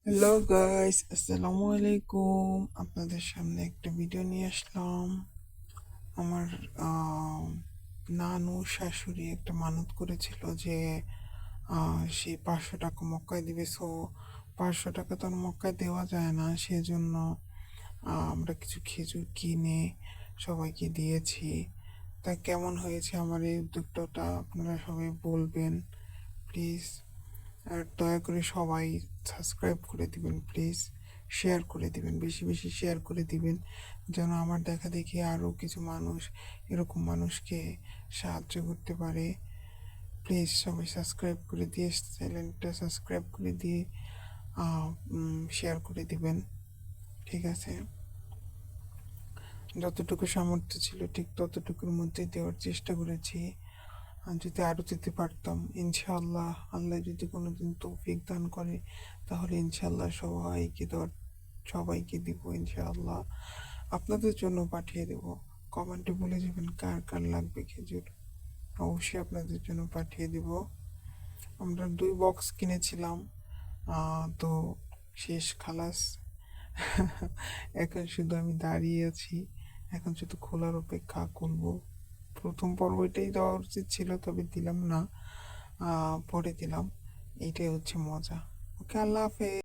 Hello guys, আসসালামু আলাইকুম। আপনাদের সামনে একটা ভিডিও নিয়ে আসলাম। আমার আহ, নানু শাশুড়ি একটা মানত করেছিল যে সে 500 টাকা মক্কায় দিবে। সো 500 টাকা তো আর মক্কায় দেওয়া যায় না, সেজন্য আমরা কিছু খেজুর কিনে সবাইকে দিয়েছি। তা কেমন হয়েছে আমার এই উদ্যোগটা আপনারা সবাই বলবেন প্লিজ। আর দয়া করে সবাই সাবস্ক্রাইব করে দিবেন প্লিজ, শেয়ার করে দিবেন, বেশি বেশি শেয়ার করে দিবেন, যেন আমার দেখা দেখি আরও কিছু মানুষ এরকম মানুষকে সাহায্য করতে পারে। প্লিজ সবাই সাবস্ক্রাইব করে দিয়ে, চ্যানেলটা সাবস্ক্রাইব করে দিয়ে শেয়ার করে দিবেন, ঠিক আছে? যতটুকু সামর্থ্য ছিল ঠিক ততটুকুর মধ্যে দেওয়ার চেষ্টা করেছি। আর যদি আরও দিতে পারতাম, ইনশাআল্লাহ আল্লাহ যদি কোনোদিন তৌফিক দান করে তাহলে ইনশাআল্লাহ সবাইকে দিব ইনশাআল্লাহ। আপনাদের জন্য পাঠিয়ে দেব। কমেন্টে বলে যাবেন কার কার লাগবে খেজুর, অবশ্যই আপনাদের জন্য পাঠিয়ে দেব। আমরা 2 বক্স কিনেছিলাম, তো শেষ খালাস। এখন শুধু আমি দাঁড়িয়ে আছি, এখন শুধু খোলার অপেক্ষা করব। প্রথম পর্ব এটাই দেওয়া উচিত ছিল, তবে দিলাম না, পরে দিলাম। এইটাই হচ্ছে মজা। ওকে, আল্লাহ হাফেজ।